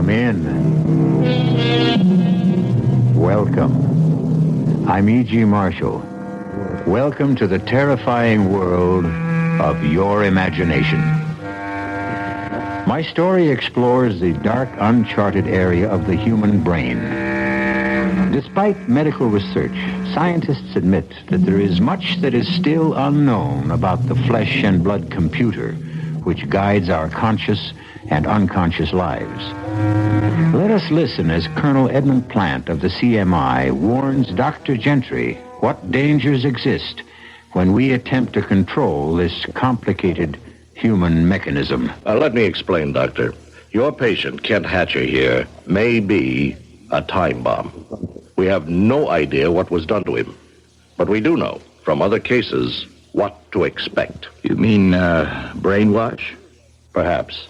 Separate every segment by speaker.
Speaker 1: Come in. Welcome. I'm E.G. Marshall. Welcome to the terrifying world of your imagination. My story explores the dark, uncharted area of the human brain. Despite medical research, scientists admit that there is much that is still unknown about the flesh and blood computer, which guides our conscious and unconscious lives. Let us listen as Colonel Edmund Plant of the CMI warns Dr. Gentry what dangers exist when we attempt to control this complicated human mechanism.
Speaker 2: Let me explain, Doctor. Your patient, Kent Hatcher here, may be a time bomb. We have no idea what was done to him, but we do know from other cases what to expect.
Speaker 3: You mean, brainwash?
Speaker 2: Perhaps.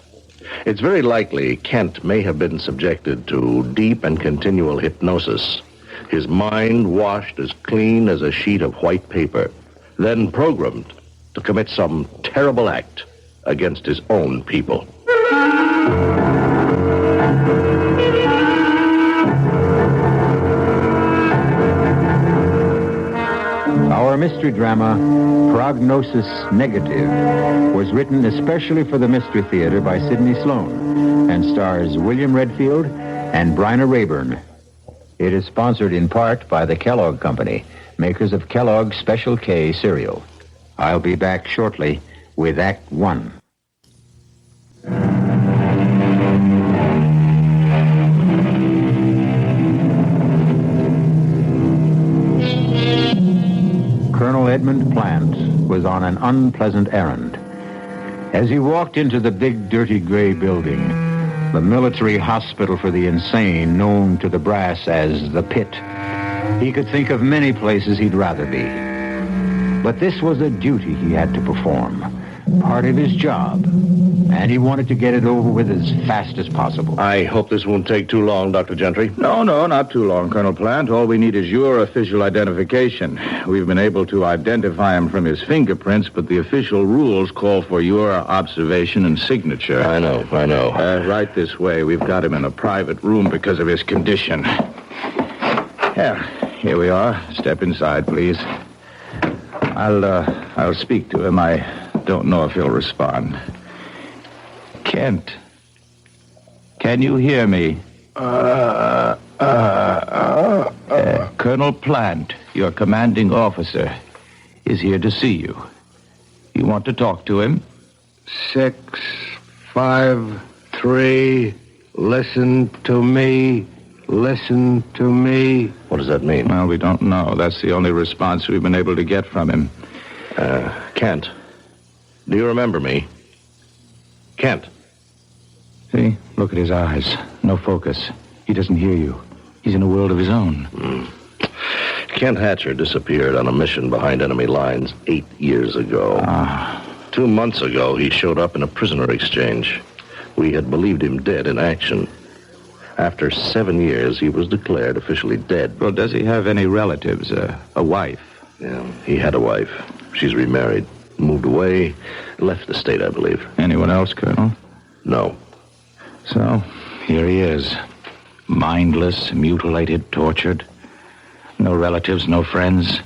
Speaker 2: It's very likely Kent may have been subjected to deep and continual hypnosis, his mind washed as clean as a sheet of white paper, then programmed to commit some terrible act against his own people.
Speaker 1: Our mystery drama, Prognosis Negative, was written especially for the Mystery Theater by Sidney Sloan and stars William Redfield and Bryna Rayburn. It is sponsored in part by the Kellogg Company, makers of Kellogg's Special K cereal. I'll be back shortly with Act One. Colonel Edmund Plant was on an unpleasant errand. As he walked into the big, dirty gray building, the military hospital for the insane, known to the brass as the Pit, he could think of many places he'd rather be. But this was a duty he had to perform, part of his job, and he wanted to get it over with as fast as possible.
Speaker 2: I hope this won't take too long, Dr. Gentry.
Speaker 3: No, not too long, Colonel Plant. All we need is your official identification. We've been able to identify him from his fingerprints, but the official rules call for your observation and signature.
Speaker 2: I know.
Speaker 3: Right this way. We've got him in a private room because of his condition. Yeah, here we are. Step inside, please. I'll speak to him. I don't know if he'll respond. Kent, can you hear me? Colonel Plant, your commanding officer, is here to see you. You want to talk to him?
Speaker 4: 6, 5, 3, listen to me. Listen to me.
Speaker 2: What does that mean?
Speaker 3: Well, we don't know. That's the only response we've been able to get from him.
Speaker 2: Kent, do you remember me? Kent.
Speaker 3: See? Look at his eyes. No focus. He doesn't hear you. He's in a world of his own.
Speaker 2: Kent Hatcher disappeared on a mission behind enemy lines 8 years ago. 2 months ago, he showed up in a prisoner exchange. We had believed him dead in action. After 7 years, he was declared officially dead.
Speaker 3: Well, does he have any relatives? A wife?
Speaker 2: Yeah, he had a wife. She's remarried. Moved away. Left the state, I believe.
Speaker 3: Anyone else, Colonel?
Speaker 2: No.
Speaker 3: So, here he is. Mindless, mutilated, tortured. No relatives, no friends.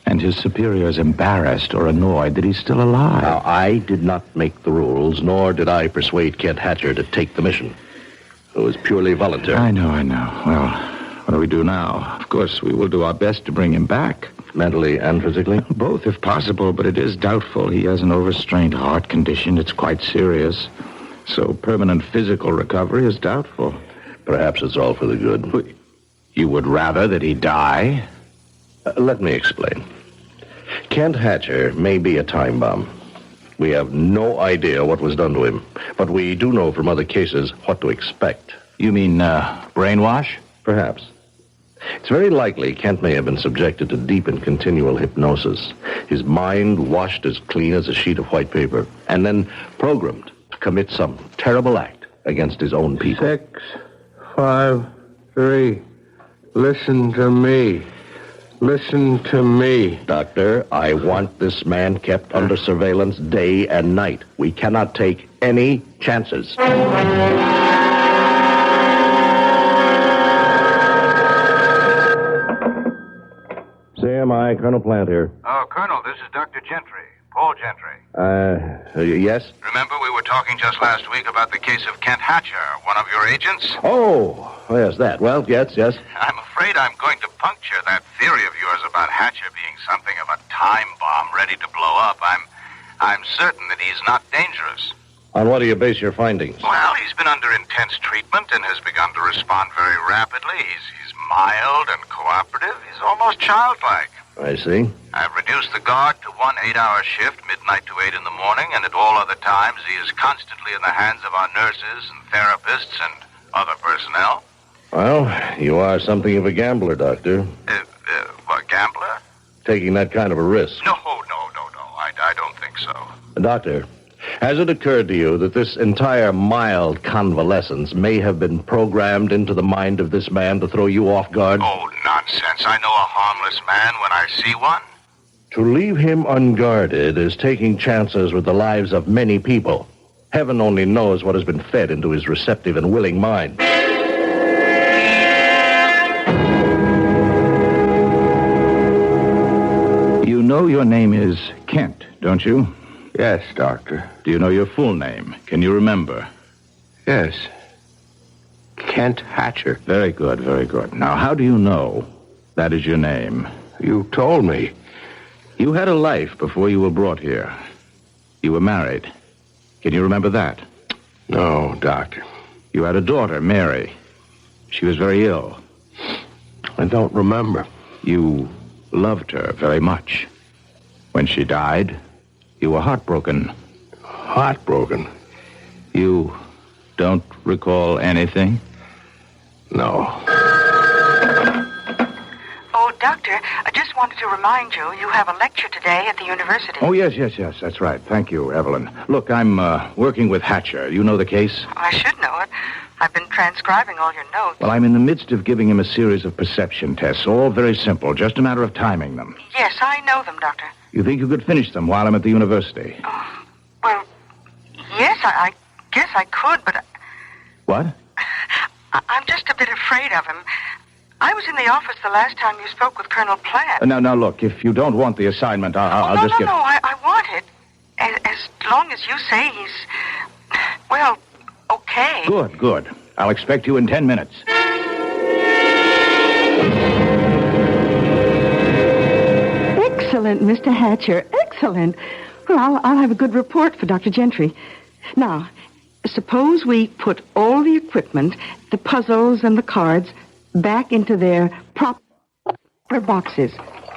Speaker 3: And his superiors embarrassed or annoyed that he's still alive.
Speaker 2: Now, I did not make the rules, nor did I persuade Kent Hatcher to take the mission. It was purely voluntary.
Speaker 3: I know. Well, what do we do now? Of course, we will do our best to bring him back.
Speaker 2: Mentally and physically?
Speaker 3: Both, if possible, but it is doubtful. He has an overstrained heart condition. It's quite serious. So permanent physical recovery is doubtful.
Speaker 2: Perhaps it's all for the good.
Speaker 3: You would rather that he die?
Speaker 2: Let me explain. Kent Hatcher may be a time bomb. We have no idea what was done to him, but we do know from other cases what to expect.
Speaker 3: You mean, brainwash?
Speaker 2: Perhaps. It's very likely Kent may have been subjected to deep and continual hypnosis, his mind washed as clean as a sheet of white paper, and then programmed to commit some terrible act against his own people.
Speaker 4: 6, 5, 3, listen to me. Listen to me.
Speaker 2: Doctor, I want this man kept under surveillance day and night. We cannot take any chances. AMI, Colonel Plant here.
Speaker 3: Oh, Colonel, this is Dr. Gentry. Paul Gentry.
Speaker 2: Yes?
Speaker 3: Remember we were talking just last week about the case of Kent Hatcher, one of your agents?
Speaker 2: Oh, yes, that. Well, yes.
Speaker 3: I'm afraid I'm going to puncture that theory of yours about Hatcher being something of a time bomb ready to blow up. I'm certain that he's not dangerous.
Speaker 2: On what do you base your findings?
Speaker 3: Well, he's been under intense treatment and has begun to respond very rapidly. He's mild and cooperative. He's almost childlike.
Speaker 2: I see.
Speaker 3: I've reduced the guard to 1 8-hour shift, midnight to 8 in the morning, and at all other times he is constantly in the hands of our nurses and therapists and other personnel.
Speaker 2: Well, you are something of a gambler, Doctor.
Speaker 3: A gambler?
Speaker 2: Taking that kind of a risk.
Speaker 3: No. I don't think so.
Speaker 2: Doctor, has it occurred to you that this entire mild convalescence may have been programmed into the mind of this man to throw you off guard?
Speaker 3: Oh, nonsense. I know a harmless man when I see one.
Speaker 2: To leave him unguarded is taking chances with the lives of many people. Heaven only knows what has been fed into his receptive and willing mind.
Speaker 3: You know your name is Kent, don't you?
Speaker 4: Yes, Doctor.
Speaker 3: Do you know your full name? Can you remember?
Speaker 4: Yes. Kent Hatcher.
Speaker 3: Very good, very good. Now, how do you know that is your name?
Speaker 4: You told me.
Speaker 3: You had a life before you were brought here. You were married. Can you remember that?
Speaker 4: No, Doctor.
Speaker 3: You had a daughter, Mary. She was very ill.
Speaker 4: I don't remember.
Speaker 3: You loved her very much. When she died, you were heartbroken.
Speaker 4: Heartbroken?
Speaker 3: You don't recall anything?
Speaker 4: No.
Speaker 5: Oh, Doctor, I just wanted to remind you, you have a lecture today at the university.
Speaker 3: Oh, yes, that's right. Thank you, Evelyn. Look, I'm working with Hatcher. You know the case?
Speaker 5: I should know it. I've been transcribing all your notes.
Speaker 3: Well, I'm in the midst of giving him a series of perception tests, all very simple, just a matter of timing them.
Speaker 5: Yes, I know them, Doctor.
Speaker 3: You think you could finish them while I'm at the university?
Speaker 5: Well, yes, I guess I could, but...
Speaker 3: What?
Speaker 5: I'm just a bit afraid of him. I was in the office the last time you spoke with Colonel Platt.
Speaker 3: Now, look, if you don't want the assignment, I'll just get...
Speaker 5: No, I want it. As long as you say he's... Well, okay.
Speaker 3: Good. I'll expect you in 10 minutes.
Speaker 6: Excellent, Mr. Hatcher. Excellent. Well, I'll have a good report for Dr. Gentry. Now, suppose we put all the equipment, the puzzles and the cards, back into their proper boxes.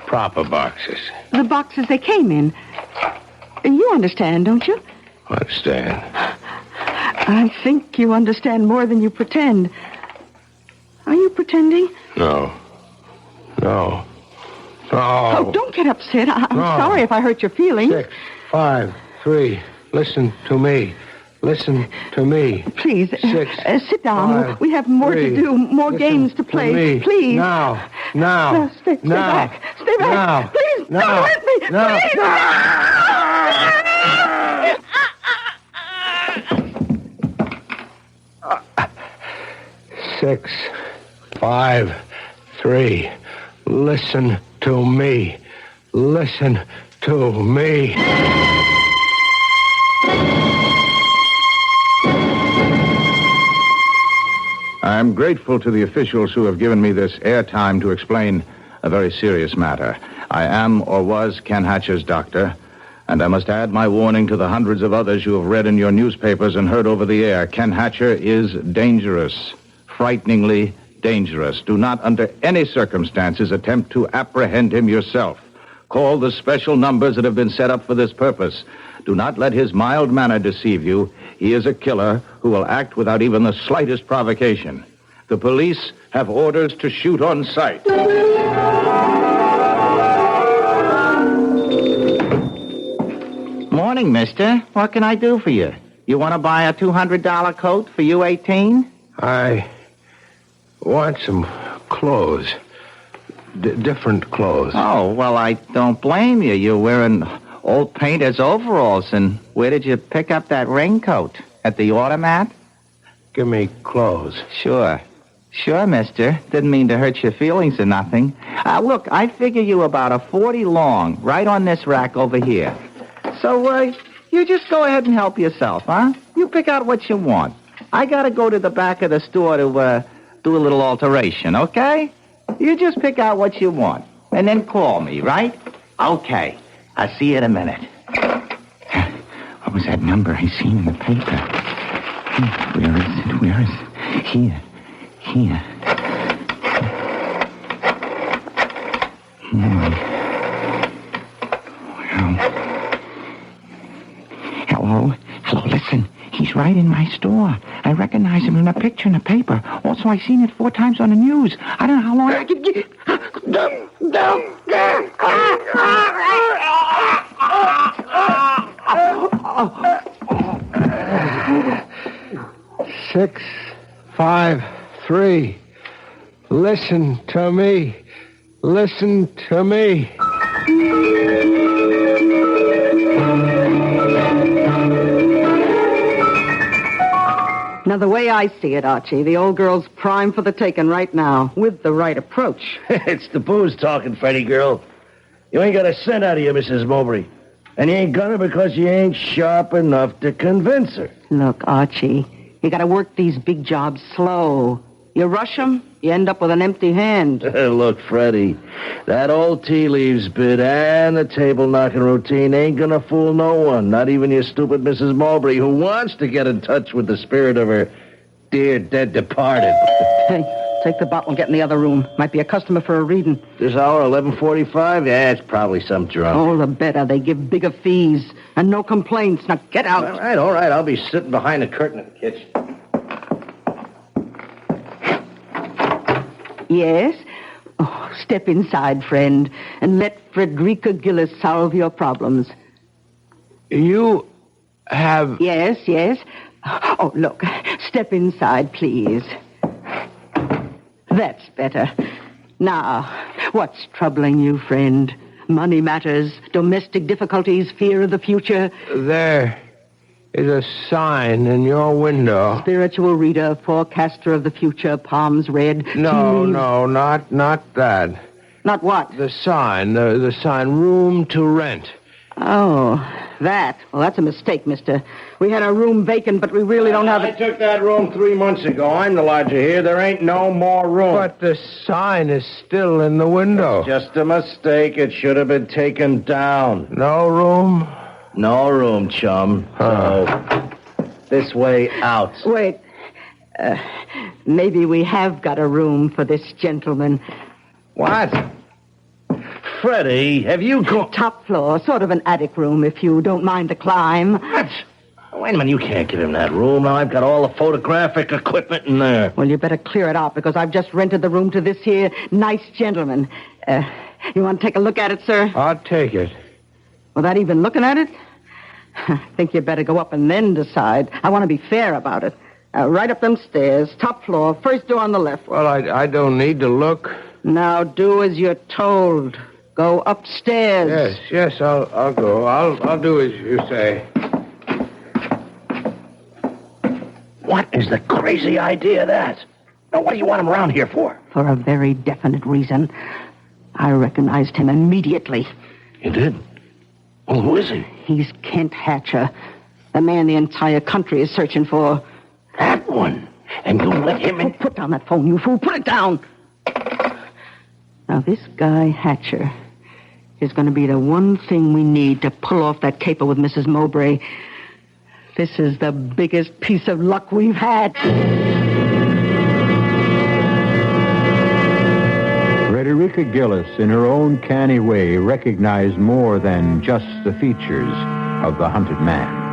Speaker 4: Proper boxes.
Speaker 6: The boxes they came in. You understand, don't you?
Speaker 4: Understand.
Speaker 6: I think you understand more than you pretend. Are you pretending?
Speaker 4: No.
Speaker 6: Oh, don't get upset. I'm sorry if I hurt your feelings.
Speaker 4: 6, 5, 3. Listen to me.
Speaker 6: Please,
Speaker 4: 6,
Speaker 6: sit down.
Speaker 4: 5,
Speaker 6: we have more
Speaker 4: 3.
Speaker 6: to do, more games to play.
Speaker 4: Me.
Speaker 6: Please.
Speaker 4: Now.
Speaker 6: Stay back. Stay back.
Speaker 4: Now.
Speaker 6: Please,
Speaker 4: Now.
Speaker 6: don't hurt me.
Speaker 4: Now.
Speaker 6: Please.
Speaker 4: Now. 6, 5, 3. Listen to me.
Speaker 3: I'm grateful to the officials who have given me this airtime to explain a very serious matter. I am or was Ken Hatcher's doctor, and I must add my warning to the hundreds of others you have read in your newspapers and heard over the air. Ken Hatcher is dangerous, frighteningly dangerous. Do not, under any circumstances, attempt to apprehend him yourself. Call the special numbers that have been set up for this purpose. Do not let his mild manner deceive you. He is a killer who will act without even the slightest provocation. The police have orders to shoot on sight.
Speaker 7: Morning, mister. What can I do for you? You want to buy a $200 coat for U-18?
Speaker 4: I want some clothes. Different clothes.
Speaker 7: Oh, well, I don't blame you. You're wearing old painter's overalls. And where did you pick up that raincoat? At the automat?
Speaker 4: Give me clothes.
Speaker 7: Sure. Sure, mister. Didn't mean to hurt your feelings or nothing. Look, I figure you about a 40 long, right on this rack over here. So, you just go ahead and help yourself, huh? You pick out what you want. I gotta go to the back of the store to, do a little alteration, okay? You just pick out what you want, and then call me, right? Okay. I'll see you in a minute.
Speaker 3: What was that number I seen in the paper? Where is it? Where is it? Here. Hello, listen. He's right in my store. I recognize him in a picture in the paper. Also, I seen it 4 times on the news. I don't know how long I could get...
Speaker 4: Six, 5, 3. Listen to me. Listen to me.
Speaker 6: Now, the way I see it, Archie, the old girl's prime for the taking right now, with the right approach.
Speaker 8: It's the booze talking, Freddie girl. You ain't got a cent out of you, Mrs. Mowbray. And you ain't gonna because you ain't sharp enough to convince her.
Speaker 6: Look, Archie, you gotta work these big jobs slow. You rush them, you end up with an empty hand.
Speaker 8: Look, Freddie, that old tea leaves bit and the table knocking routine ain't gonna fool no one, not even your stupid Mrs. Mowbray, who wants to get in touch with the spirit of her dear dead departed.
Speaker 6: Hey, take the bottle and get in the other room. Might be a customer for a reading.
Speaker 8: This hour, 11:45? Yeah, it's probably some drunk.
Speaker 6: All the better. They give bigger fees. And no complaints. Now get out.
Speaker 8: All right. I'll be sitting behind the curtain in the kitchen.
Speaker 6: Yes? Oh, step inside, friend, and let Frederica Gillis solve your problems.
Speaker 4: You have...
Speaker 6: Yes. Oh, look, step inside, please. That's better. Now, what's troubling you, friend? Money matters, domestic difficulties, fear of the future?
Speaker 4: There is a sign in your window.
Speaker 6: Spiritual reader, forecaster of the future, palms red.
Speaker 4: No, not that.
Speaker 6: Not what?
Speaker 4: The sign, the sign, room to rent.
Speaker 6: Oh, that. Well, that's a mistake, mister. We had our room vacant, but we really don't have
Speaker 8: I
Speaker 6: it.
Speaker 8: took that room 3 months ago. I'm the lodger here. There ain't no more room.
Speaker 4: But the sign is still in the window.
Speaker 8: Just a mistake. It should have been taken down.
Speaker 4: No room?
Speaker 8: No room, chum. So, this way out.
Speaker 6: Wait. Maybe we have got a room for this gentleman.
Speaker 8: What? Freddie, have you gone...
Speaker 6: Top floor, sort of an attic room, if you don't mind the climb.
Speaker 8: What? Wait a minute, you can't give him that room. Now I've got all the photographic equipment in there.
Speaker 6: Well, you better clear it out, because I've just rented the room to this here nice gentleman. You want to take a look at it, sir?
Speaker 4: I'll take it.
Speaker 6: Without even looking at it? I think you better go up and then decide. I want to be fair about it. Right up them stairs, top floor, first door on the left.
Speaker 4: Well, I don't need to look.
Speaker 6: Now do as you're told. Go upstairs.
Speaker 4: Yes, I'll go. I'll do as you say.
Speaker 8: What is the crazy idea of that? Now, what do you want him around here for?
Speaker 6: For a very definite reason. I recognized him immediately.
Speaker 8: You did? Well, who is he?
Speaker 6: He's Kent Hatcher, the man the entire country is searching for.
Speaker 8: That one. And you let him in?
Speaker 6: Put down that phone, you fool. Put it down. Now, this guy Hatcher is going to be the one thing we need to pull off that caper with Mrs. Mowbray. This is the biggest piece of luck we've had.
Speaker 1: Frederica Gillis, in her own canny way, recognized more than just the features of the hunted man.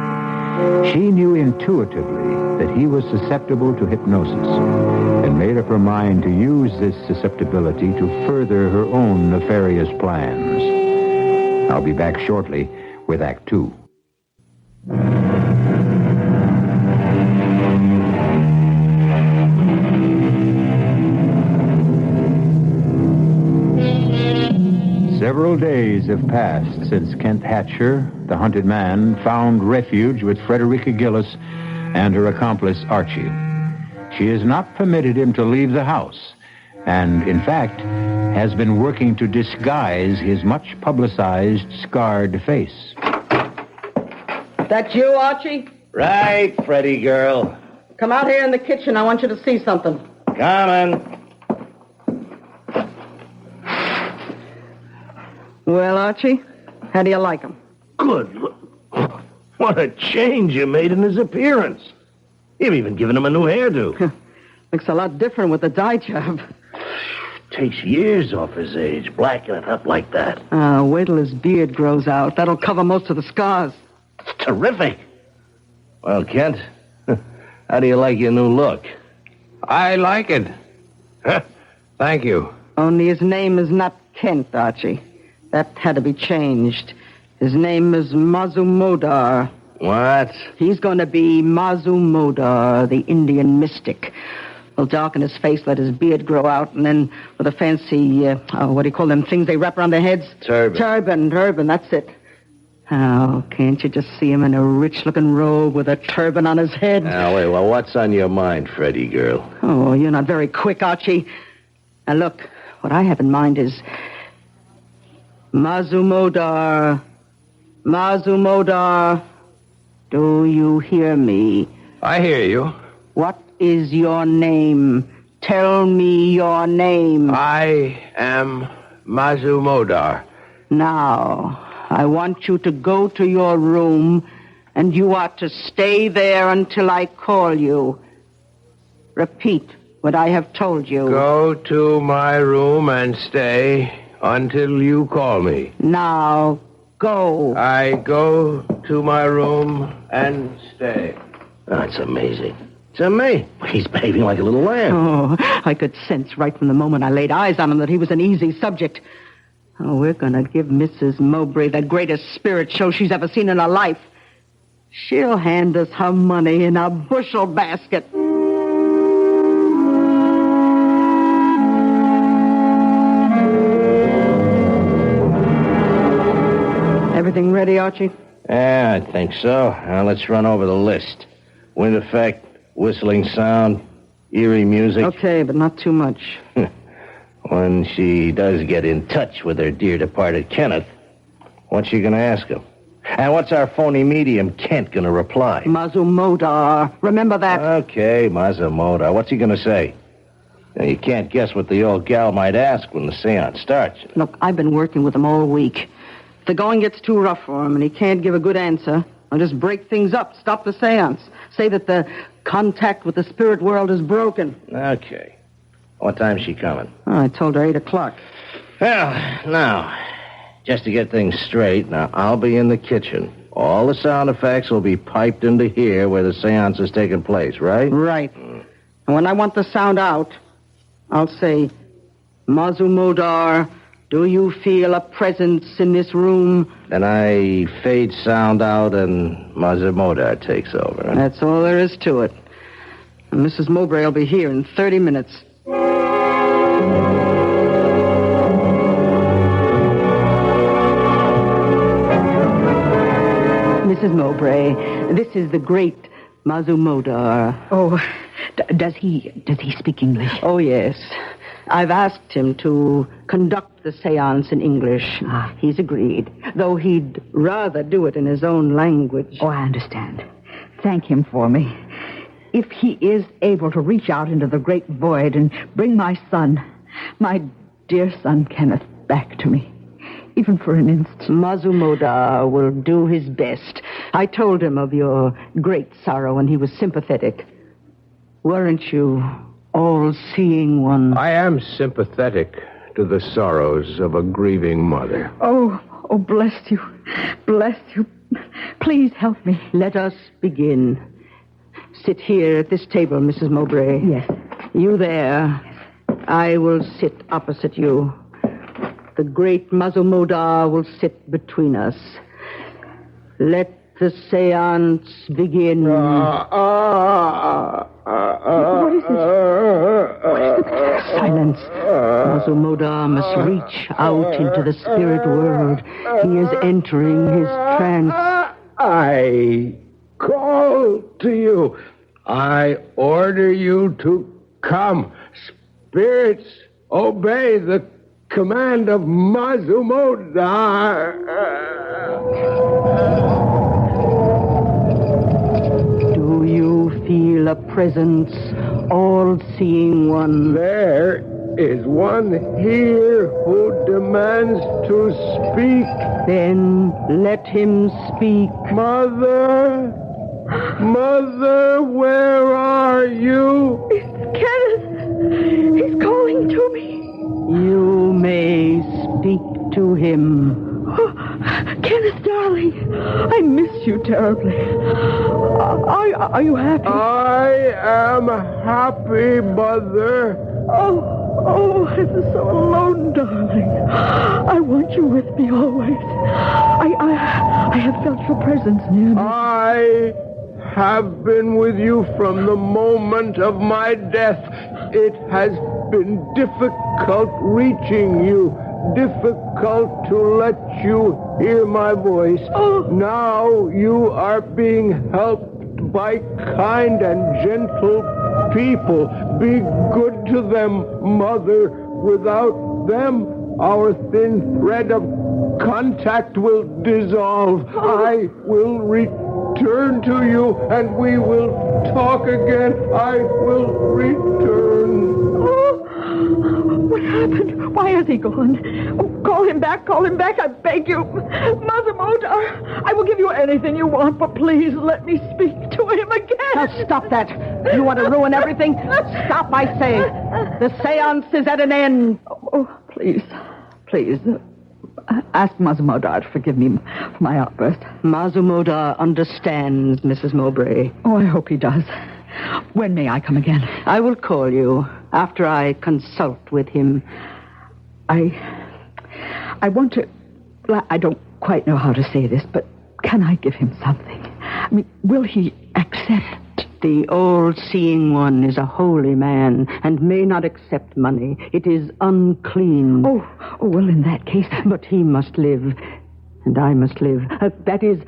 Speaker 1: She knew intuitively that he was susceptible to hypnosis and made up her mind to use this susceptibility to further her own nefarious plans. I'll be back shortly with Act 2. Several days have passed since Kent Hatcher, the hunted man, found refuge with Frederica Gillis and her accomplice, Archie. she has not permitted him to leave the house, and, in fact, has been working to disguise his much publicized scarred face.
Speaker 6: That you, Archie?
Speaker 8: Right, Freddie girl.
Speaker 6: Come out here in the kitchen. I want you to see something.
Speaker 8: Coming.
Speaker 6: Well, Archie, how do you like him?
Speaker 8: Good. What a change you made in his appearance. You've even given him a new hairdo.
Speaker 6: Looks a lot different with the dye job.
Speaker 8: Takes years off his age, blackening it up like that.
Speaker 6: Wait till his beard grows out. That'll cover most of the scars.
Speaker 8: It's terrific. Well, Kent, how do you like your new look?
Speaker 4: I like it. Thank you.
Speaker 6: Only his name is not Kent, Archie. That had to be changed. His name is Mazumodar.
Speaker 8: What?
Speaker 6: He's going to be Mazumodar, the Indian mystic. He'll darken his face, let his beard grow out, and then with a fancy, what do you call them things they wrap around their heads?
Speaker 8: Turban.
Speaker 6: Turban, that's it. Oh, can't you just see him in a rich-looking robe with a turban on his head?
Speaker 8: Now, wait, well, what's on your mind, Freddie girl?
Speaker 6: Oh, you're not very quick, Archie. Now, look, what I have in mind is Mazumodar. Mazumodar, do you hear me?
Speaker 4: I hear you.
Speaker 6: What is your name? Tell me your name.
Speaker 4: I am Mazumodar.
Speaker 6: Now, I want you to go to your room, and you are to stay there until I call you. Repeat what I have told you.
Speaker 4: Go to my room and stay until you call me.
Speaker 6: Now, go.
Speaker 4: I go to my room and stay.
Speaker 8: That's amazing. It's amazing. He's behaving like a little lamb.
Speaker 6: Oh, I could sense right from the moment I laid eyes on him that he was an easy subject. Oh, we're going to give Mrs. Mowbray the greatest spirit show she's ever seen in her life. She'll hand us her money in a bushel basket. Everything ready, Archie?
Speaker 8: Yeah, I think so. Now let's run over the list. Wind effect, whistling sound, eerie music.
Speaker 6: Okay, but not too much.
Speaker 8: When she does get in touch with her dear departed Kenneth, what's she going to ask him? And what's our phony medium Kent going to reply?
Speaker 6: Mazumodar. Remember that?
Speaker 8: Okay, Mazumodar. What's he going to say? Now, you can't guess what the old gal might ask when the seance starts.
Speaker 6: Look, I've been working with him all week. If the going gets too rough for him and he can't give a good answer, I'll just break things up, stop the seance. Say that the contact with the spirit world is broken.
Speaker 8: Okay. What time's she coming?
Speaker 6: Oh, I told her 8 o'clock.
Speaker 8: Well, now, just to get things straight, now, I'll be in the kitchen. All the sound effects will be piped into here where the seance is taking place, right?
Speaker 6: Right. And when I want the sound out, I'll say, Mazumodar, do you feel a presence in this room?
Speaker 8: Then I fade sound out and Mazumodar takes over.
Speaker 6: That's all there is to it. And Mrs. Mowbray will be here in 30 minutes. Mrs. Mowbray, this is the great Mazumodar.
Speaker 9: Oh, does he speak English?
Speaker 6: Oh, yes. I've asked him to conduct the seance in English. He's agreed, though he'd rather do it in his own language.
Speaker 9: Oh, I understand. Thank him for me. If he is able to reach out into the great void and bring my son, my dear son Kenneth, back to me, even for an instant.
Speaker 6: Mazumodar will do his best. I told him of your great sorrow, and he was sympathetic. Weren't you all-seeing one?
Speaker 4: I am sympathetic to the sorrows of a grieving mother.
Speaker 9: Oh, bless you. Bless you. Please help me.
Speaker 6: Let us begin. Sit here at this table, Mrs. Mowbray.
Speaker 9: Yes.
Speaker 6: You there. I will sit opposite you. The great Mazumodar will sit between us. Let the seance begin.
Speaker 9: What is this?
Speaker 6: Silence. Mazumodar must reach out into the spirit world. He is entering his trance.
Speaker 4: I call to you. I order you to come. Spirits, obey the command of Mazumodar.
Speaker 6: Do you feel a presence, all-seeing one?
Speaker 4: There is one here who demands to speak.
Speaker 6: Then let him speak.
Speaker 4: Mother, where are you?
Speaker 9: Kenneth, he's calling to me.
Speaker 6: You may speak to him.
Speaker 9: Oh, Kenneth, darling, I miss you terribly. Are you happy?
Speaker 4: I am happy, Mother.
Speaker 9: Oh, I'm so alone, darling. I want you with me always. I have felt your presence near me.
Speaker 4: I have been with you from the moment of my death. It has been difficult reaching you, difficult to let you hear my voice.
Speaker 9: Oh.
Speaker 4: Now you are being helped by kind and gentle people. Be good to them, Mother. Without them, our thin thread of contact will dissolve. I will return to you, and we will talk again. I will return.
Speaker 9: Oh, what happened? Why has he gone? Oh, call him back, I beg you. Mother Modar, I will give you anything you want, but please let me speak to him again.
Speaker 6: Now stop that. You want to ruin everything? Stop, I say. The seance is at an end.
Speaker 9: Oh, please. Ask Mazumodar to forgive me for my outburst.
Speaker 6: Mazumodar understands, Mrs. Mowbray.
Speaker 9: Oh, I hope he does. When may I come again?
Speaker 6: I will call you after I consult with him.
Speaker 9: I want to... I don't quite know how to say this, but can I give him something? I mean, will he accept?
Speaker 6: The all-seeing one is a holy man and may not accept money. It is unclean.
Speaker 9: Oh, well, in that case...
Speaker 6: But he must live, and I must live. That is,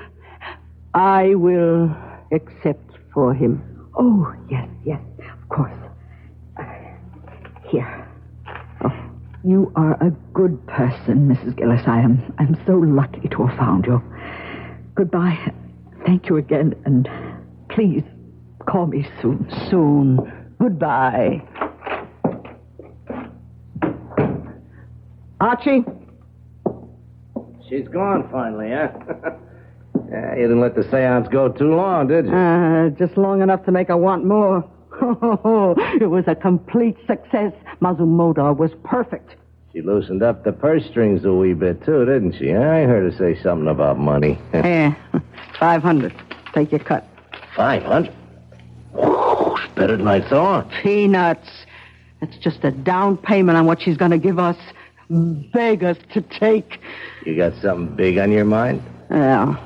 Speaker 6: I will accept for him.
Speaker 9: Oh, yes, of course. Here. Oh, you are a good person, Mrs. Gillis. I'm so lucky to have found you. Goodbye. Thank you again, and please call me soon.
Speaker 6: Soon. Goodbye. Archie?
Speaker 8: She's gone finally, huh? You didn't let the seance go too long, did you?
Speaker 6: Just long enough to make her want more. It was a complete success. Mazumodar was perfect.
Speaker 8: She loosened up the purse strings a wee bit, too, didn't she? I heard her say something about money.
Speaker 6: Yeah, 500. Take your cut.
Speaker 8: 500? Whoa, it's better than I thought.
Speaker 6: Peanuts. It's just a down payment on what she's going to give us. Beg us to take.
Speaker 8: You got something big on your mind?
Speaker 6: Yeah.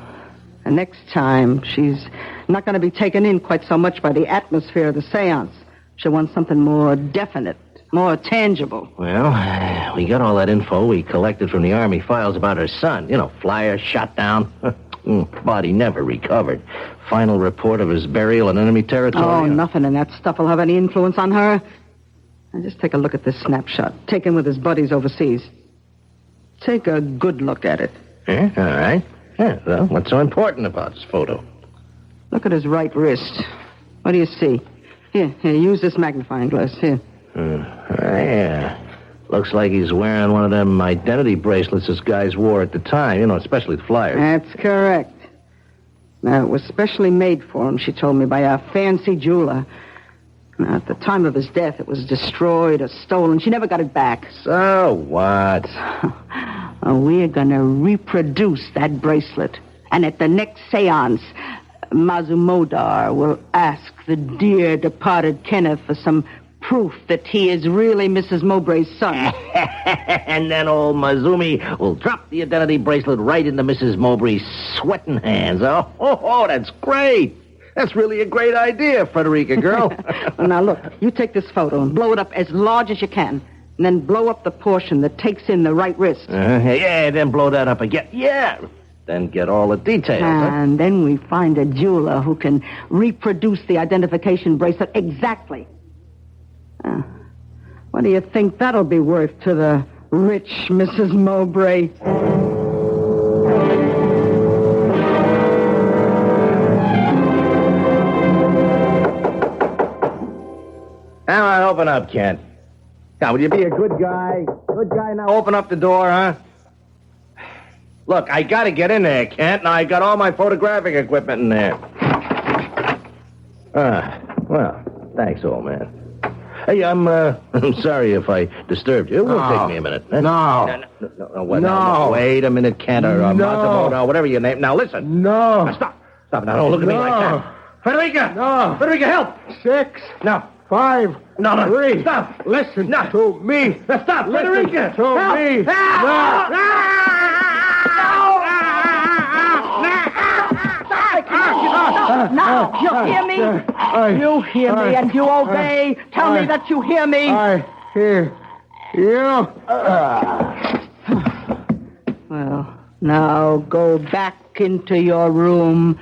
Speaker 6: And next time, she's not going to be taken in quite so much by the atmosphere of the seance. She'll want something more definite, more tangible.
Speaker 8: Well, we got all that info we collected from the Army files about her son. Flyer shot down. Body never recovered. Final report of his burial in enemy territory.
Speaker 6: Oh, nothing in that stuff will have any influence on her. Now, just take a look at this snapshot, taken with his buddies overseas. Take a good look at it.
Speaker 8: Yeah, all right. Yeah, well, what's so important about this photo?
Speaker 6: Look at his right wrist. What do you see? Here, use this magnifying glass. Here.
Speaker 8: Yeah. Looks like he's wearing one of them identity bracelets this guys wore at the time, especially the flyers.
Speaker 6: That's correct. Now, it was specially made for him, she told me, by a fancy jeweler. Now, at the time of his death, it was destroyed or stolen. She never got it back.
Speaker 8: So what?
Speaker 6: We're going to reproduce that bracelet. And at the next seance, Mazumodar will ask the dear departed Kenneth for some proof that he is really Mrs. Mowbray's son.
Speaker 8: And then old Mazumi will drop the identity bracelet right into Mrs. Mowbray's sweating hands. Oh, that's great. That's really a great idea, Frederica girl.
Speaker 6: Well, now, look, you take this photo and blow it up as large as you can. And then blow up the portion that takes in the right wrist.
Speaker 8: Yeah, then blow that up again. Yeah. then get all the details.
Speaker 6: And then we find a jeweler who can reproduce the identification bracelet exactly. What do you think that'll be worth to the rich Mrs. Mowbray?
Speaker 8: Now, open up, Kent. Now, will you be a good guy? Good guy, now open up the door, huh? Look, I gotta get in there, Kent. Now, I got all my photographic equipment in there. Well, thanks, old man. Hey, I'm sorry if I disturbed you. It will take me a minute. Huh? No, wait a minute, Kent, or Matsumoto, whatever your name. Now, listen.
Speaker 4: No.
Speaker 8: Now, stop. Now, don't look at me like that. Frederica!
Speaker 4: No.
Speaker 8: Frederica, help!
Speaker 4: 6.
Speaker 8: No.
Speaker 4: 5.
Speaker 8: No.
Speaker 4: 3.
Speaker 8: Stop.
Speaker 4: Listen to me.
Speaker 8: Now, stop. Frederica!
Speaker 4: To me.
Speaker 6: Now, you hear me? You hear me and you obey. Tell me that you hear me.
Speaker 4: I hear you.
Speaker 6: Well, now go back into your room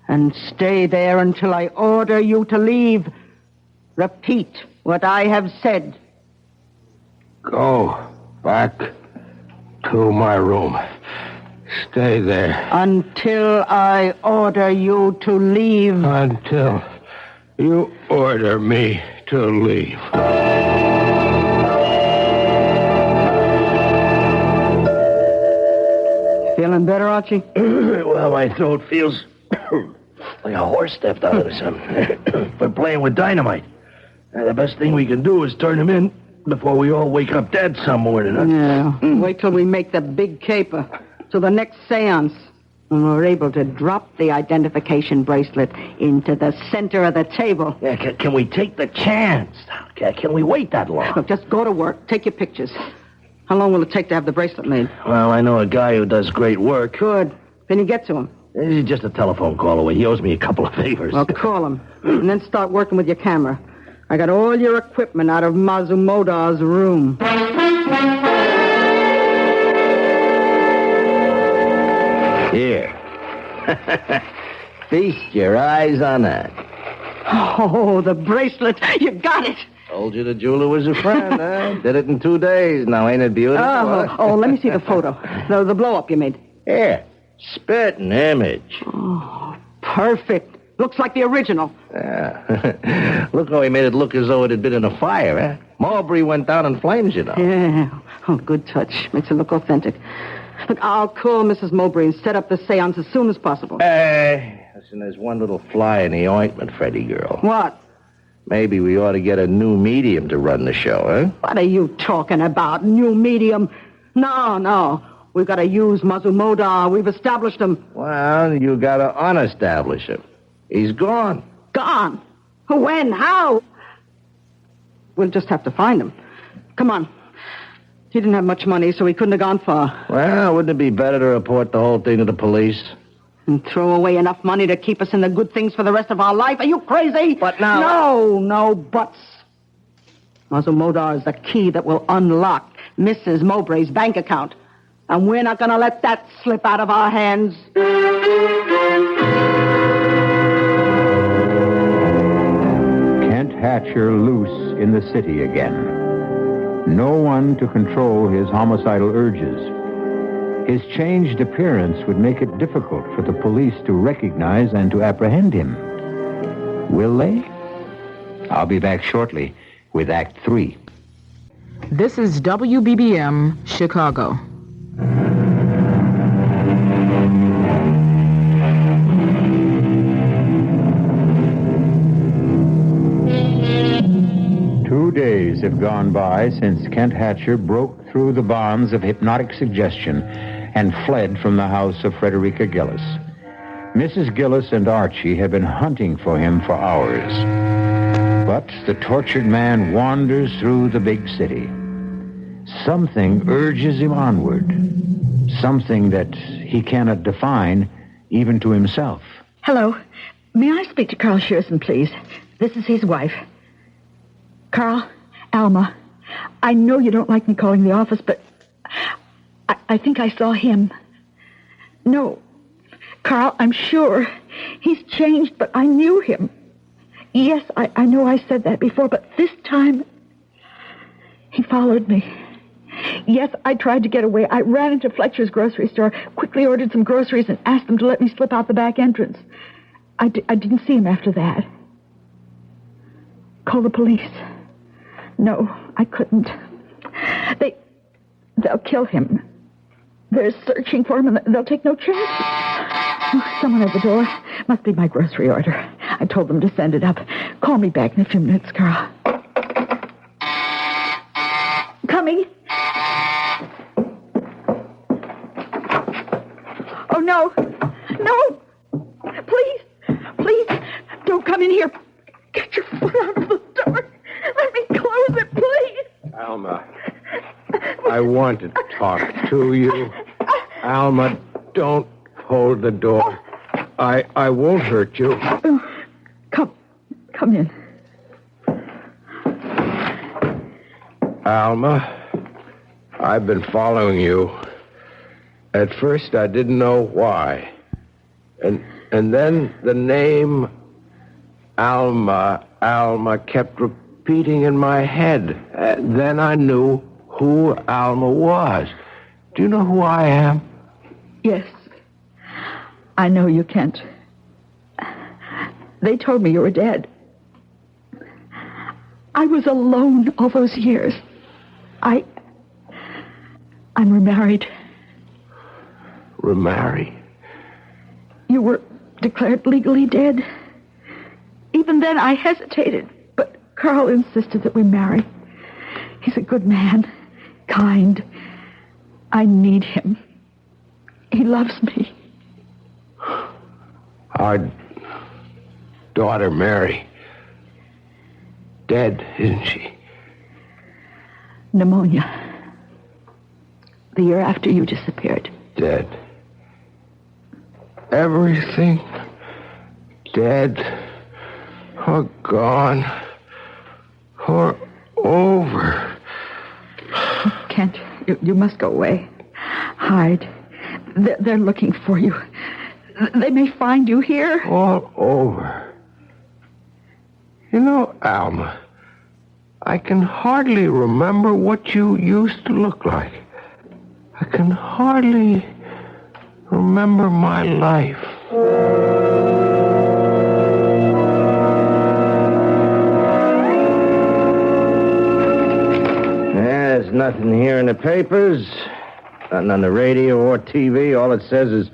Speaker 6: and stay there until I order you to leave. Repeat what I have said.
Speaker 4: Go back to my room. Stay there.
Speaker 6: Until I order you to leave.
Speaker 4: Until you order me to leave.
Speaker 6: Feeling better, Archie?
Speaker 8: Well, my throat feels like a horse stepped out of something. For playing with dynamite. The best thing we can do is turn him in before we all wake up dead some morning. Huh?
Speaker 6: Yeah. Wait till we make the big caper. To the next seance. When we're able to drop the identification bracelet into the center of the table.
Speaker 8: Yeah, can we take the chance? Can we wait that long?
Speaker 6: Look, just go to work. Take your pictures. How long will it take to have the bracelet made?
Speaker 8: Well, I know a guy who does great work.
Speaker 6: Good. Can you get to him?
Speaker 8: He's just a telephone call away. He owes me a couple of favors.
Speaker 6: Well, call him. And then start working with your camera. I got all your equipment out of Mazumoda's room.
Speaker 8: Here. Feast your eyes on that.
Speaker 6: Oh, the bracelet. You got it.
Speaker 8: Told you the jeweler was a friend, huh? Did it in 2 days. Now, ain't it beautiful?
Speaker 6: Let me see the photo. The blow-up you made.
Speaker 8: Here. Spitting image.
Speaker 6: Oh, perfect. Looks like the original.
Speaker 8: Yeah. Look how he made it look as though it had been in a fire, eh? Mowbray went down in flames, you know.
Speaker 6: Yeah. Oh, good touch. Makes it look authentic. Look, I'll call Mrs. Mowbray and set up the seance as soon as possible.
Speaker 8: Listen, there's one little fly in the ointment, Freddie girl.
Speaker 6: What?
Speaker 8: Maybe we ought to get a new medium to run the show, huh?
Speaker 6: What are you talking about? New medium? No. We've got to use Mazumoda. We've established him.
Speaker 8: Well, you got to unestablish him. He's gone.
Speaker 6: Gone? When? How? We'll just have to find him. Come on. He didn't have much money, so he couldn't have gone far.
Speaker 8: Well, wouldn't it be better to report the whole thing to the police?
Speaker 6: And throw away enough money to keep us in the good things for the rest of our life? Are you crazy?
Speaker 8: But now...
Speaker 6: No buts. Mazumoda is the key that will unlock Mrs. Mowbray's bank account. And we're not going to let that slip out of our hands.
Speaker 1: Kent Hatcher loose in the city again. No one to control his homicidal urges. His changed appearance would make it difficult for the police to recognize and to apprehend him. Will they? I'll be back shortly with Act 3.
Speaker 10: This is WBBM, Chicago.
Speaker 1: Days have gone by since Kent Hatcher broke through the bonds of hypnotic suggestion and fled from the house of Frederica Gillis. Mrs. Gillis and Archie have been hunting for him for hours. But the tortured man wanders through the big city. Something urges him onward. Something that he cannot define even to himself.
Speaker 9: Hello. May I speak to Carl Shearson, please? This is his wife. Carl, Alma, I know you don't like me calling the office, but I think I saw him. No. Carl, I'm sure. He's changed, but I knew him. Yes, I know I said that before, but this time he followed me. Yes, I tried to get away. I ran into Fletcher's grocery store, quickly ordered some groceries, and asked them to let me slip out the back entrance. I didn't see him after that. Call the police. No, I couldn't. They'll kill him. They're searching for him, and they'll take no chances. Oh, someone at the door. Must be my grocery order. I told them to send it up. Call me back in a few minutes, Carl. Coming. Oh, no. No. Please. Please. Don't come in here. Get your foot out of the door. Let me close it, please.
Speaker 4: Alma, I want to talk to you. Alma, don't hold the door. I won't hurt you.
Speaker 9: Come in.
Speaker 4: Alma, I've been following you. At first, I didn't know why. And then the name Alma kept repeating in my head. Then I knew who Alma was. Do you know who I am?
Speaker 9: Yes. I know you, Kent. They told me you were dead. I was alone all those years. I'm remarried.
Speaker 4: Remarried?
Speaker 9: You were declared legally dead. Even then, I hesitated, but Carl insisted that we marry. He's a good man, kind. I need him. He loves me.
Speaker 4: Our daughter, Mary, dead, isn't she?
Speaker 9: Pneumonia. The year after you disappeared.
Speaker 4: Dead. Everything dead, or gone, or over.
Speaker 9: Kent, you must go away. Hide. They're looking for you. They may find you here.
Speaker 4: All over. You know, Alma, I can hardly remember what you used to look like. I can hardly remember my life.
Speaker 8: There's nothing here in the papers. Nothing on the radio or TV. All it says is,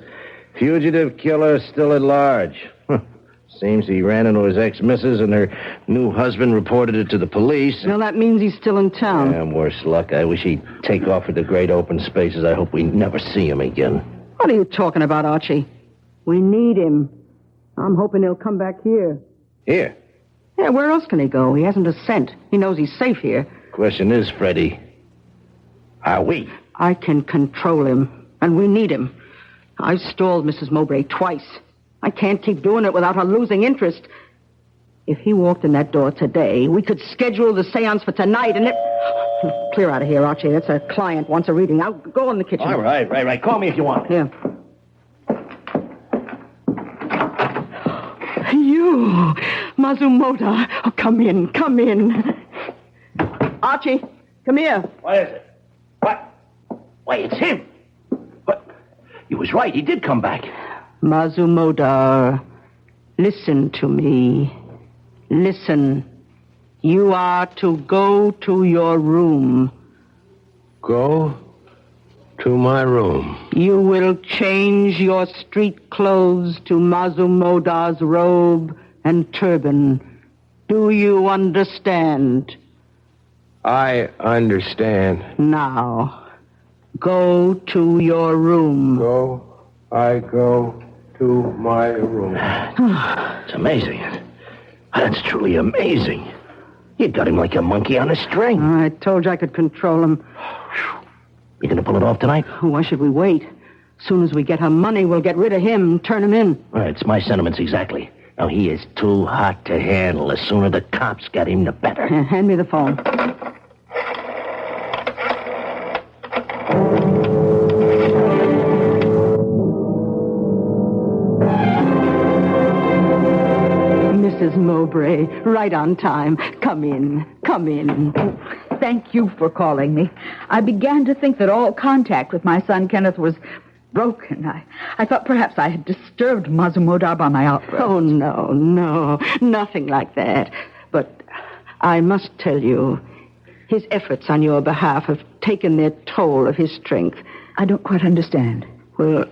Speaker 8: fugitive killer still at large. Seems he ran into his ex-missus and her new husband reported it to the police.
Speaker 6: Well, that means he's still in town.
Speaker 8: Yeah, worse luck. I wish he'd take off with the great open spaces. I hope we never see him again.
Speaker 6: What are you talking about, Archie? We need him. I'm hoping he'll come back here.
Speaker 8: Here?
Speaker 6: Yeah, where else can he go? He hasn't a cent. He knows he's safe here.
Speaker 8: Question is, Freddie, are we?
Speaker 6: I can control him, and we need him. I've stalled Mrs. Mowbray twice. I can't keep doing it without her losing interest. If he walked in that door today, we could schedule the seance for tonight, and it... Clear out of here, Archie. That's a client wants a reading. I'll go in the kitchen.
Speaker 8: All right. Call me if you want.
Speaker 6: Yeah. You, Mazumoto. Oh, come in. Archie, come here.
Speaker 8: What is it? What? Why, it's him. What? He was right. He did come back.
Speaker 6: Mazumoto, listen to me. Listen. You are to go to your room.
Speaker 4: Go to my room.
Speaker 6: You will change your street clothes to Mazumoto's robe and turban. Do you understand?
Speaker 4: I understand.
Speaker 6: Now, go to your room.
Speaker 4: I go to my room.
Speaker 8: It's amazing. That's truly amazing. You got him like a monkey on a string.
Speaker 6: I told you I could control him.
Speaker 8: You gonna pull it off tonight?
Speaker 6: Why should we wait? As soon as we get her money, we'll get rid of him and turn him in.
Speaker 8: All right, it's my sentiments exactly. Now, he is too hot to handle. The sooner the cops get him, the better.
Speaker 6: Hand me the phone. Mrs. Mowbray. Right on time. Come in. Come in.
Speaker 9: Thank you for calling me. I began to think that all contact with my son Kenneth was broken. I thought perhaps I had disturbed Mazumodar by my outburst.
Speaker 6: Oh, no. Nothing like that. But I must tell you, his efforts on your behalf have taken their toll of his strength.
Speaker 9: I don't quite understand.
Speaker 6: Well,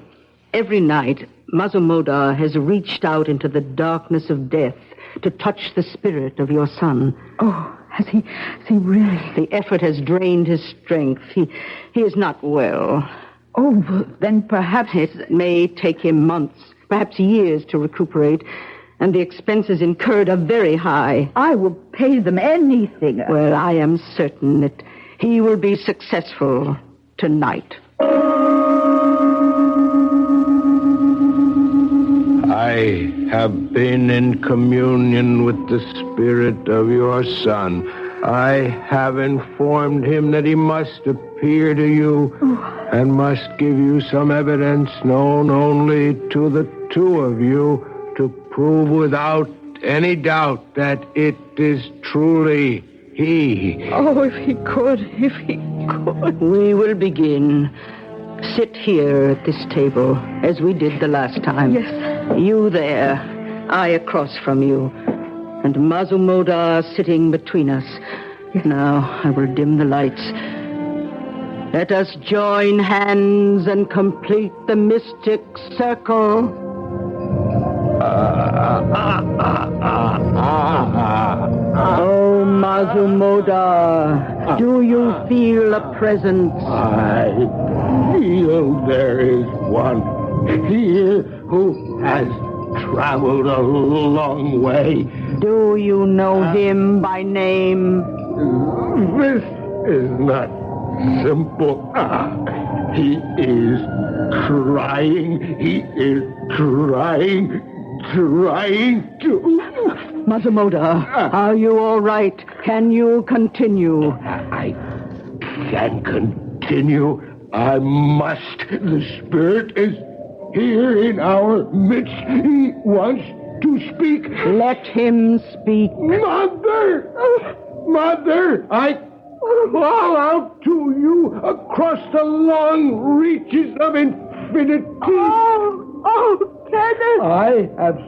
Speaker 6: every night, Mazumodar has reached out into the darkness of death to touch the spirit of your son.
Speaker 9: Oh, has he really?
Speaker 6: The effort has drained his strength. He is not well.
Speaker 9: Oh, well, then perhaps...
Speaker 6: It may take him months, perhaps years to recuperate, and the expenses incurred are very high.
Speaker 9: I will pay them anything.
Speaker 6: Well, I am certain that he will be successful tonight.
Speaker 4: I have been in communion with the spirit of your son. I have informed him that he must appear to you and must give you some evidence known only to the two of you to prove without any doubt that it is truly he.
Speaker 9: Oh, if he could.
Speaker 6: We will begin. Sit here at this table, as we did the last time.
Speaker 9: Yes.
Speaker 6: You there, I across from you, and Mazumodar sitting between us. Now I will dim the lights. Let us join hands and complete the mystic circle. Oh, Mazumodar, do you feel a presence?
Speaker 4: I feel there is one here who has traveled a long way.
Speaker 6: Do you know him by name?
Speaker 4: This is not simple. He is trying. He is trying to...
Speaker 6: Mazumodar, are you all right? Can you continue?
Speaker 4: I can continue. I must. The spirit is here in our midst. He wants to speak.
Speaker 6: Let him speak.
Speaker 4: Mother, I call out to you across the long reaches of infinity.
Speaker 9: Oh, Kenneth!
Speaker 4: I have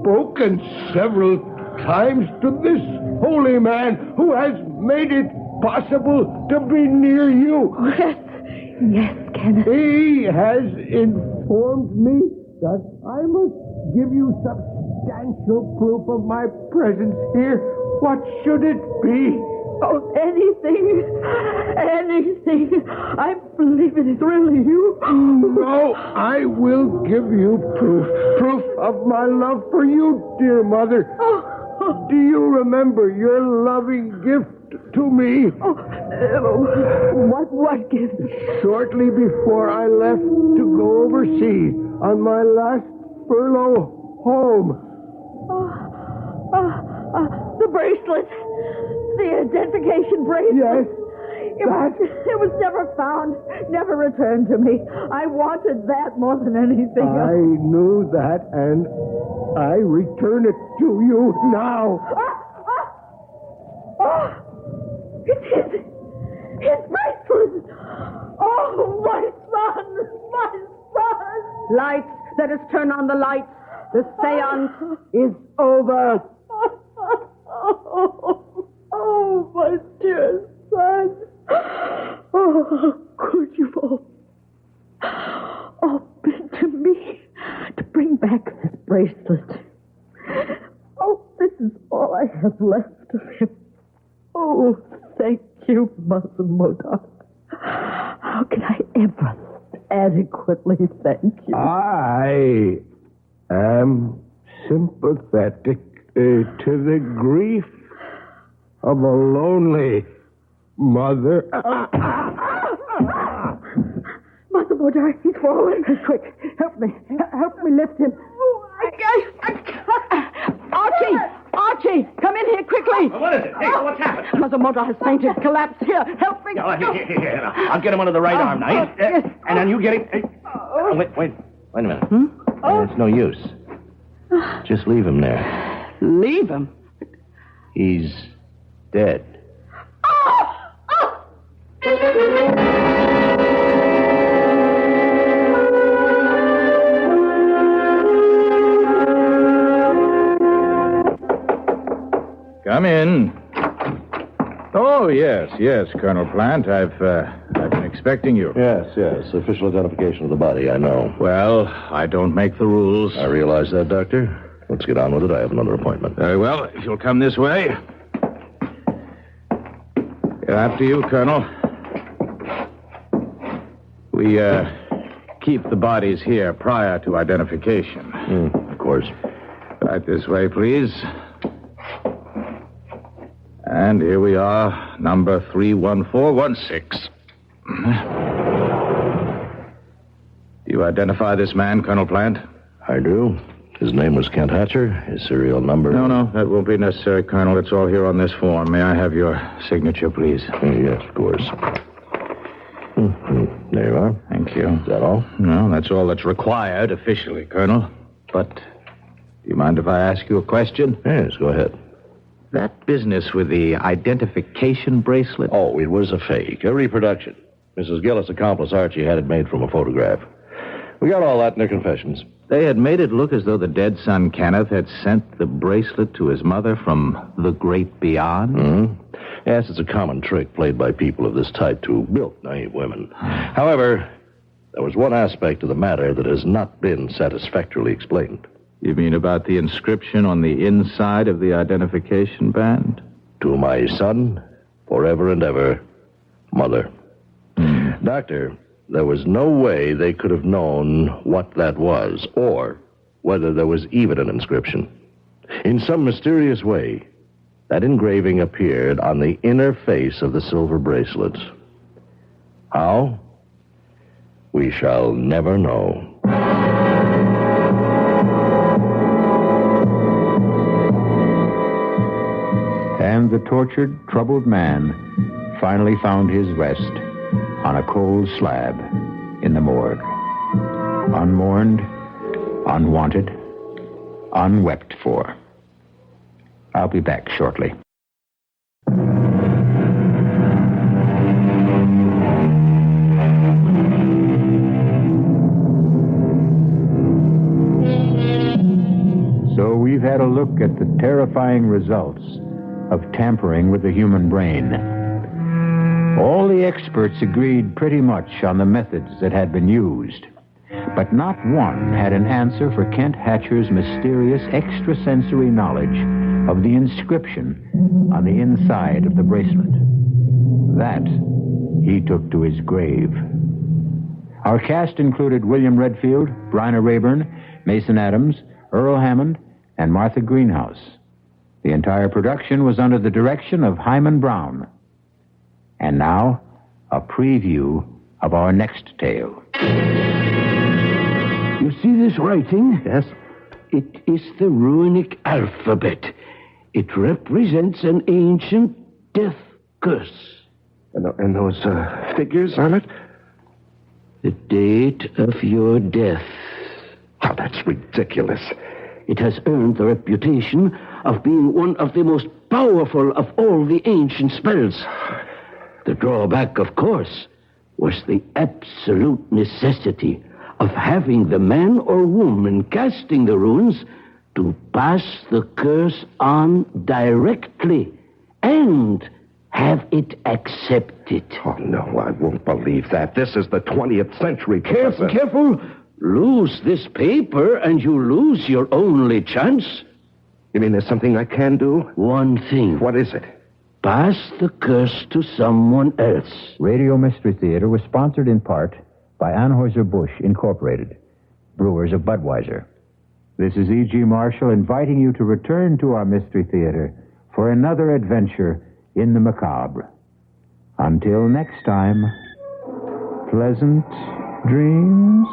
Speaker 4: spoken several times to this holy man who has made it possible to be near you.
Speaker 9: Yes, Kenneth.
Speaker 4: He has informed me that I must give you substantial proof of my presence here. What should it be?
Speaker 9: Oh, anything. I believe it is really you.
Speaker 4: No, I will give you proof of my love for you, dear mother. Do you remember your loving gift to me?
Speaker 9: What gift?
Speaker 4: Shortly before I left to go overseas on my last furlough home.
Speaker 9: The bracelet. The identification bracelet.
Speaker 4: Yes.
Speaker 9: It was never found, never returned to me. I wanted that more than anything else.
Speaker 4: I knew that, and I return it to you now.
Speaker 9: It's his bracelet. Oh, my son.
Speaker 6: Lights, let us turn on the lights. The seance is over.
Speaker 9: Oh, my dear son. Oh, how could you all been to me to bring back this bracelet? Oh, this is all I have left of him. Oh, thank you, Mazumodar. How can I ever adequately thank you?
Speaker 4: I am sympathetic to the grief of a lonely mother.
Speaker 9: Mazumodar, he's fallen. Quick, help me lift him. Archie, come in here quickly.
Speaker 8: What is it? Hey, what's happened?
Speaker 9: Mazumodar has fainted, collapsed. Here, help me.
Speaker 8: Here. I'll get him under the right arm now. And then you get him. Wait a minute. It's no use. Just leave him there.
Speaker 6: Leave him?
Speaker 2: He's dead.
Speaker 3: Come in. Oh, yes, Colonel Plant. I've been expecting you.
Speaker 2: Yes. Official identification of the body, I know.
Speaker 3: Well, I don't make the rules.
Speaker 2: I realize that, Doctor. Let's get on with it. I have another appointment.
Speaker 3: Very well. If you'll come this way. After you, Colonel. We, keep the bodies here prior to identification.
Speaker 2: Of course.
Speaker 3: Right this way, please. And here we are, number 31416. Do you identify this man, Colonel Plant?
Speaker 2: I do. His name was Kent Hatcher. His serial number...
Speaker 3: No, that won't be necessary, Colonel. It's all here on this form. May I have your signature, please?
Speaker 2: Yes, of course. There you are.
Speaker 3: Thank you.
Speaker 2: Is that all?
Speaker 3: No, that's all that's required officially, Colonel. But do you mind if I ask you a question?
Speaker 2: Yes, go ahead.
Speaker 3: That business with the identification bracelet?
Speaker 2: Oh, it was a fake, a reproduction. Mrs. Gillis' accomplice, Archie, had it made from a photograph. We got all that in their confessions.
Speaker 3: They had made it look as though the dead son, Kenneth, had sent the bracelet to his mother from the great beyond?
Speaker 2: Mm-hmm. Yes, it's a common trick played by people of this type to bilk naive women. However, there was one aspect of the matter that has not been satisfactorily explained.
Speaker 3: You mean about the inscription on the inside of the identification band?
Speaker 2: To my son, forever and ever, Mother. Doctor, there was no way they could have known what that was, or whether there was even an inscription. In some mysterious way, that engraving appeared on the inner face of the silver bracelet. How? We shall never know.
Speaker 1: And the tortured, troubled man finally found his rest on a cold slab in the morgue. Unmourned, unwanted, unwept for. I'll be back shortly. So we've had a look at the terrifying results of tampering with the human brain. All the experts agreed pretty much on the methods that had been used, but not one had an answer for Kent Hatcher's mysterious extrasensory knowledge of the inscription on the inside of the bracelet. That he took to his grave. Our cast included William Redfield, Bryna Rayburn, Mason Adams, Earl Hammond, and Martha Greenhouse. The entire production was under the direction of Hyman Brown. And now, a preview of our next tale.
Speaker 4: You see this writing?
Speaker 2: Yes?
Speaker 4: It is the runic alphabet. It represents an ancient death curse.
Speaker 2: And those figures on it?
Speaker 4: The date of your death.
Speaker 2: Oh, that's ridiculous.
Speaker 4: It has earned the reputation of being one of the most powerful of all the ancient spells. The drawback, of course, was the absolute necessity of having the man or woman casting the runes to pass the curse on directly and have it accepted.
Speaker 2: Oh, no, I won't believe that. This is the 20th century, Professor.
Speaker 4: Careful. Lose this paper and you lose your only chance.
Speaker 2: You mean there's something I can do?
Speaker 4: One thing.
Speaker 2: What is it?
Speaker 4: Pass the curse to someone else.
Speaker 1: Radio Mystery Theater was sponsored in part by Anheuser-Busch Incorporated, brewers of Budweiser. This is E.G. Marshall inviting you to return to our Mystery Theater for another adventure in the macabre. Until next time, pleasant dreams.